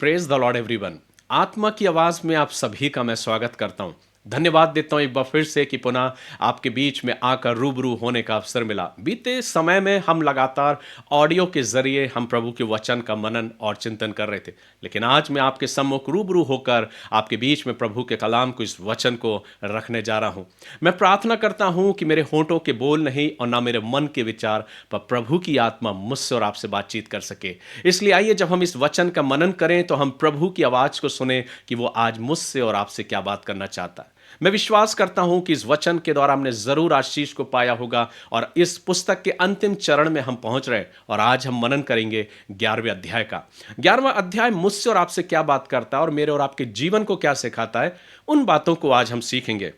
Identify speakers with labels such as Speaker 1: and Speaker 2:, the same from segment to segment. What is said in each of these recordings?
Speaker 1: Praise the Lord everyone. आत्मा की आवाज में आप सभी का मैं स्वागत करता हूं। धन्यवाद देता हूं एक बार फिर से कि पुनः आपके बीच में आकर रूबरू होने का अवसर मिला। बीते समय में हम लगातार ऑडियो के जरिए हम प्रभु के वचन का मनन और चिंतन कर रहे थे, लेकिन आज मैं आपके सम्मुख रूबरू होकर आपके बीच में प्रभु के कलाम को, इस वचन को रखने जा रहा हूं। मैं प्रार्थना करता हूं कि मेरे होंठों के बोल नहीं और ना मेरे मन के विचार, पर प्रभु की आत्मा मुझसे और आपसे बातचीत कर सके। इसलिए आइए जब हम इस वचन का मनन करें तो हम प्रभु की आवाज को सुने कि वो आज मुझसे और आपसे क्या बात करना चाहता है। मैं विश्वास करता हूं कि इस वचन के द्वारा हमने जरूर आशीष को पाया होगा और इस पुस्तक के अंतिम चरण में हम पहुंच रहे और आज हम मनन करेंगे 11वें अध्याय का। 11वां अध्याय मुझसे और आपसे क्या बात करता है और मेरे और आपके जीवन को क्या सिखाता है, उन बातों को आज हम सीखेंगे।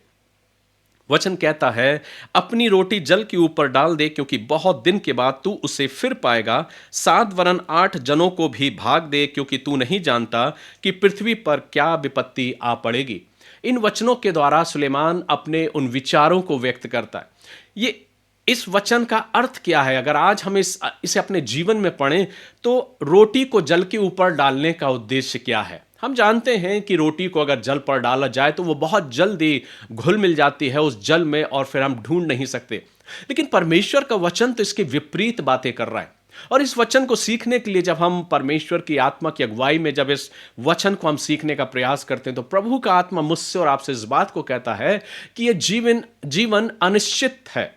Speaker 1: वचन कहता है, अपनी रोटी जल के ऊपर डाल दे, क्योंकि बहुत दिन के बाद तू उसे फिर पाएगा। 7 वरन 8 जनों को भी भाग दे, क्योंकि तू नहीं जानता कि पृथ्वी पर क्या विपत्ति आ पड़ेगी। इन वचनों के द्वारा सुलेमान अपने उन विचारों को व्यक्त करता है। ये इस वचन का अर्थ क्या है? अगर आज हम इसे अपने जीवन में पढ़ें तो रोटी को जल के ऊपर डालने का उद्देश्य क्या है? हम जानते हैं कि रोटी को अगर जल पर डाला जाए तो वो बहुत जल्दी घुल मिल जाती है उस जल में और फिर हम ढूंढ नहीं सकते। लेकिन परमेश्वर का वचन तो इसके विपरीत बातें कर रहा है। और इस वचन को सीखने के लिए जब हम परमेश्वर की आत्मा की अगुवाई में जब इस वचन को हम सीखने का प्रयास करते हैं तो प्रभु का आत्मा मुझसे और आपसे इस बात को कहता है कि ये जीवन अनिश्चित है।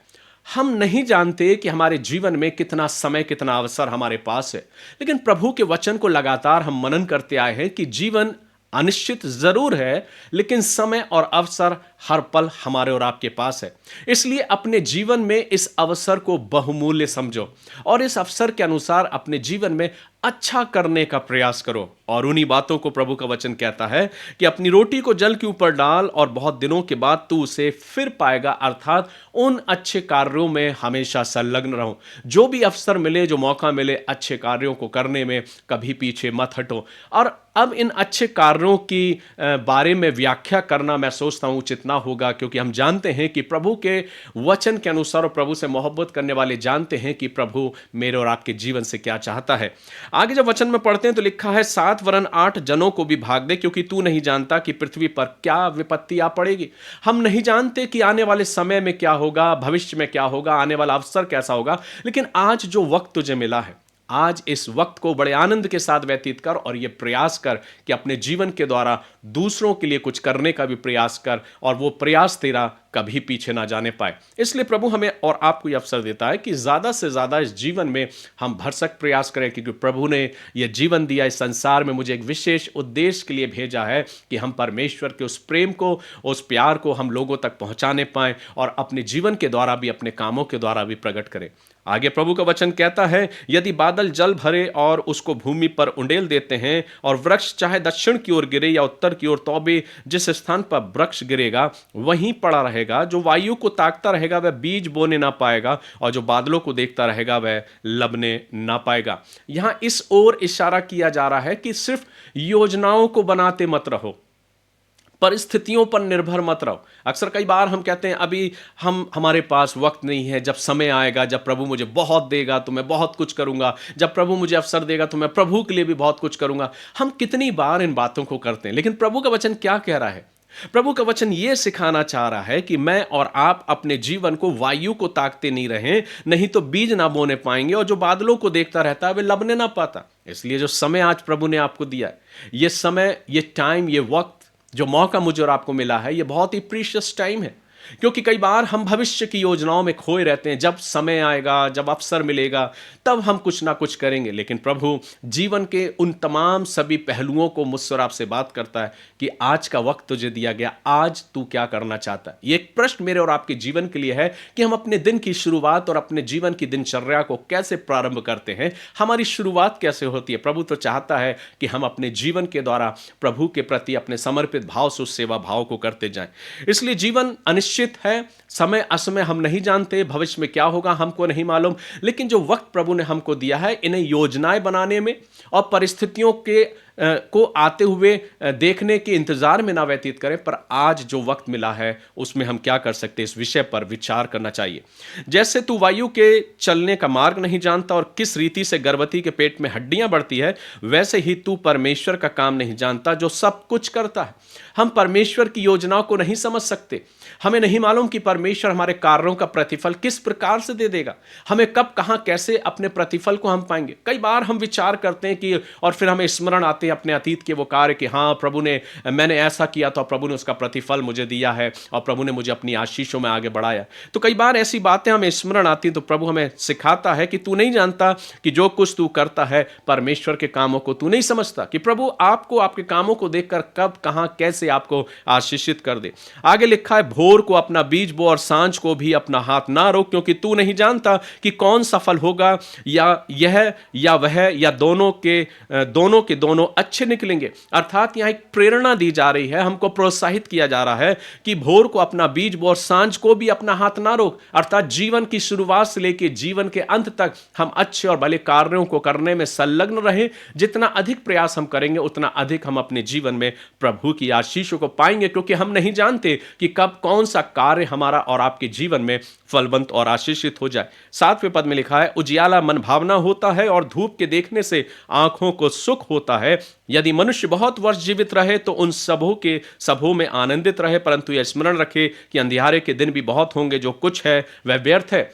Speaker 1: हम नहीं जानते कि हमारे जीवन में कितना समय, कितना अवसर हमारे पास है, लेकिन प्रभु के वचन को लगातार हम मनन करते आए हैं कि जीवन अनिश्चित जरूर है, लेकिन समय और अवसर हर पल हमारे और आपके पास है। इसलिए अपने जीवन में इस अवसर को बहुमूल्य समझो और इस अवसर के अनुसार अपने जीवन में अच्छा करने का प्रयास करो। और उन्हीं बातों को प्रभु का वचन कहता है कि अपनी रोटी को जल के ऊपर डाल और बहुत दिनों के बाद तू उसे फिर पाएगा, अर्थात उन अच्छे कार्यों में हमेशा संलग्न रहो। जो भी अवसर मिले, जो मौका मिले, अच्छे कार्यों को करने में कभी पीछे मत हटो। और अब इन अच्छे कार्यों की बारे में व्याख्या करना मैं सोचता हूं उचित ना होगा, क्योंकि हम जानते हैं कि प्रभु के वचन के अनुसार और प्रभु से मोहब्बत करने वाले जानते हैं कि प्रभु मेरे और आपके जीवन से क्या चाहता है। आगे जब वचन में पढ़ते हैं तो लिखा है, 7 वरन 8 जनों को भी भाग दे, क्योंकि तू नहीं जानता कि पृथ्वी पर क्या विपत्ति आ पड़ेगी। हम नहीं जानते कि आने वाले समय में क्या होगा, भविष्य में क्या होगा, आने वाला अवसर कैसा होगा, लेकिन आज जो वक्त तुझे मिला है, आज इस वक्त को बड़े आनंद के साथ व्यतीत कर और यह प्रयास कर कि अपने जीवन के द्वारा दूसरों के लिए कुछ करने का भी प्रयास कर और वो प्रयास तेरा कभी पीछे ना जाने पाए। इसलिए प्रभु हमें और आपको यह अवसर देता है कि ज्यादा से ज्यादा इस जीवन में हम भरसक प्रयास करें, क्योंकि प्रभु ने यह जीवन दिया, इस संसार में मुझे एक विशेष उद्देश्य के लिए भेजा है कि हम परमेश्वर के उस प्रेम को, उस प्यार को हम लोगों तक पहुंचाने पाएं और अपने जीवन के द्वारा भी, अपने कामों के द्वारा भी प्रकट करें। आगे प्रभु का वचन कहता है, यदि बादल जल भरे और उसको भूमि पर उंडेल देते हैं और वृक्ष चाहे दक्षिण की ओर गिरे या उत्तर की ओर, तो भी जिस स्थान पर वृक्ष गिरेगा वहीं पड़ा रहेगा। जो वायु को ताकता रहेगा वह बीज बोने ना पाएगा और जो बादलों को देखता रहेगा वह लबने ना पाएगा। यहां इस ओर इशारा किया जा रहा है कि सिर्फ योजनाओं को बनाते मत रहो, परिस्थितियों पर निर्भर मत रहो। अक्सर कई बार हम कहते हैं अभी हमारे पास वक्त नहीं है, जब समय आएगा, जब प्रभु मुझे बहुत देगा तो मैं बहुत कुछ करूंगा, जब प्रभु मुझे अवसर देगा तो मैं प्रभु के लिए भी बहुत कुछ करूंगा। हम कितनी बार इन बातों को करते हैं, लेकिन प्रभु का वचन क्या कह रहा है? प्रभु का वचन यह सिखाना चाह रहा है कि मैं और आप अपने जीवन को वायु को ताकते नहीं रहें, नहीं तो बीज ना बोने पाएंगे, और जो बादलों को देखता रहता है वह लबने ना पाता। इसलिए जो समय आज प्रभु ने आपको दिया है, यह समय, यह टाइम, यह वक्त, जो मौका मुझे और आपको मिला है, यह बहुत ही प्रीशियस टाइम है। क्योंकि कई बार हम भविष्य की योजनाओं में खोए रहते हैं, जब समय आएगा, जब अवसर मिलेगा तब हम कुछ ना कुछ करेंगे। लेकिन प्रभु जीवन के उन तमाम सभी पहलुओं को मुझसे और आपसे बात करता है कि आज का वक्त तुझे दिया गया, आज तू क्या करना चाहता है। ये एक प्रश्न मेरे और आपके जीवन के लिए है कि हम अपने दिन की शुरुआत और अपने जीवन की दिनचर्या को कैसे प्रारंभ करते हैं, हमारी शुरुआत कैसे होती है। प्रभु तो चाहता है कि हम अपने जीवन के द्वारा प्रभु के प्रति अपने समर्पित भाव से उस सेवा भाव को करते जाएं। इसलिए जीवन अनिश्चित है, समय असमय हम नहीं जानते, भविष्य में क्या होगा हमको नहीं मालूम, लेकिन जो वक्त प्रभु ने हमको दिया है, इन्हें योजनाएं बनाने में और परिस्थितियों के को आते हुए देखने के इंतजार में ना व्यतीत करें, पर आज जो वक्त मिला है उसमें हम क्या कर सकते हैं, इस विषय पर विचार करना चाहिए। जैसे तू वायु के चलने का मार्ग नहीं जानता और किस रीति से गर्भवती के पेट में हड्डियां बढ़ती है, वैसे ही तू परमेश्वर का काम नहीं जानता जो सब कुछ करता है। हम परमेश्वर की योजनाओं को नहीं समझ सकते। हमें नहीं मालूम कि परमेश्वर हमारे कार्यों का प्रतिफल किस प्रकार से दे देगा, हमें कब कहां कैसे अपने प्रतिफल को हम पाएंगे। कई बार हम विचार करते हैं कि और फिर हमें स्मरण आते हैं अपने अतीत के वो कार्य कि हाँ प्रभु ने, मैंने ऐसा किया तो प्रभु ने उसका प्रतिफल मुझे दिया है और प्रभु ने मुझे अपनी आशीषों में आगे बढ़ाया। तो कई बार ऐसी बातें हमें स्मरण आती हैं तो प्रभु हमें सिखाता है कि तू नहीं जानता कि जो कुछ तू करता है परमेश्वर के कामों को तू नहीं समझता, कि प्रभु आपको आपके कामों को देखकर कब कहां कैसे आपको आशीषित कर दे। आगे लिखा है, भोर को अपना बीज बो और सांझ को भी अपना हाथ ना रोक, क्योंकि तू नहीं जानता कि कौन सफल होगा, या यह या वह या दोनों के दोनों अच्छे निकलेंगे। अर्थात यहां एक प्रेरणा दी जा रही है, हमको प्रोत्साहित किया जा रहा है कि भोर को अपना बीज बो और सांझ को भी अपना हाथ ना रोक। अर्थात जीवन की शुरुआत से लेकर जीवन के अंत तक हम अच्छे और भले कार्यों को करने में संलग्न रहे। जितना अधिक प्रयास हम करेंगे उतना अधिक हम अपने जीवन में प्रभु की आशीषों को पाएंगे, क्योंकि हम नहीं जानते कि कब कौन सा कार्य हमारा और आपके जीवन में फलवंत और आशीषित हो जाए। 7वें पद में लिखा है, उजियाला मन भावना होता है और धूप के देखने से आंखों को सुख होता है। यदि मनुष्य बहुत वर्ष जीवित रहे तो उन सबों में आनंदित रहे, परंतु यह स्मरण रखे कि अंधियारे के दिन भी बहुत होंगे, जो कुछ है वह व्यर्थ है।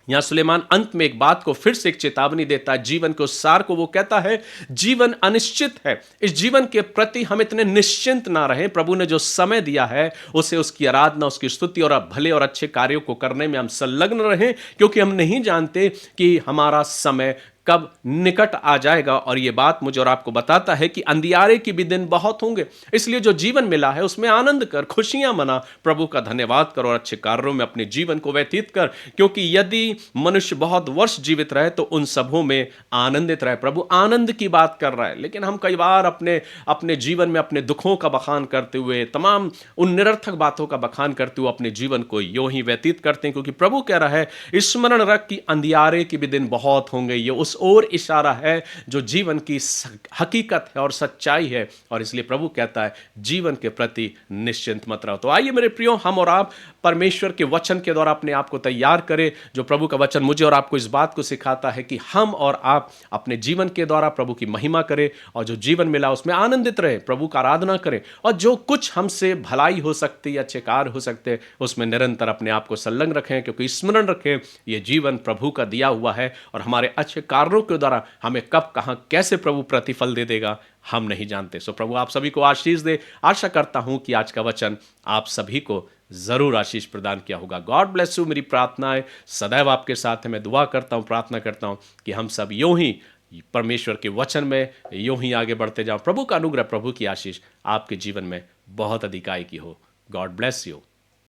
Speaker 1: यहां सुलेमान अंत में एक बात को फिर से एक चेतावनी देता है, जीवन के उस सार को वो कहता है, जीवन अनिश्चित है। इस जीवन के प्रति हम इतने निश्चिंत ना रहें। प्रभु ने जो समय दिया है उसे उसकी आराधना, उसकी स्तुति और भले और अच्छे कार्यों को करने में हम संलग्न रहें, क्योंकि हम नहीं जानते कि हमारा समय कब निकट आ जाएगा। और यह बात मुझे और आपको बताता है कि अंधियारे के भी दिन बहुत होंगे। इसलिए जो जीवन मिला है उसमें आनंद कर, खुशियां मना, प्रभु का धन्यवाद कर और अच्छे कार्यों में अपने जीवन को व्यतीत कर, क्योंकि यदि मनुष्य बहुत वर्ष जीवित रहे तो उन सबों में आनंदित रहे। प्रभु आनंद की बात कर रहा है, लेकिन हम कई बार अपने जीवन में अपने दुखों का बखान करते हुए, तमाम उन निरर्थक बातों का बखान करते हुए अपने जीवन को यूं ही व्यतीत करते हैं, क्योंकि प्रभु कह रहा है, स्मरण रख कि अंधियारे के भी दिन बहुत होंगे। ये उस ओर इशारा है जो जीवन की हकीकत है और सच्चाई है, और इसलिए प्रभु कहता है जीवन के प्रति निश्चिंत मत रहो। तो आइए मेरे प्रियो, हम और आप परमेश्वर के वचन के द्वारा अपने आप को तैयार करें। जो प्रभु का वचन मुझे और आपको इस बात को सिखाता है कि हम और आप अपने जीवन के द्वारा प्रभु की महिमा करें, और जो जीवन मिला उसमें आनंदित रहे, प्रभु का आराधना करें, और जो कुछ हमसे भलाई हो सकती है, अच्छे कार्य हो सकते हैं, उसमें निरंतर अपने आप को संलग्न रखें, क्योंकि स्मरण रखें ये जीवन प्रभु का दिया हुआ है, और हमारे अच्छे कार्यों के द्वारा हमें कब कहां कैसे प्रभु प्रतिफल दे देगा हम नहीं जानते। सो प्रभु आप सभी को आशीष दे। आशा करता हूं कि आज का वचन आप सभी को जरूर आशीष प्रदान किया होगा। God bless you. मेरी प्रार्थनाएं सदैव आपके साथ है। मैं दुआ करता हूं, प्रार्थना करता हूं कि हम सब यूं ही परमेश्वर के वचन में यूं ही आगे बढ़ते जाओ। प्रभु का अनुग्रह, प्रभु की आशीष आपके जीवन में बहुत अधिकाई की हो। God bless you.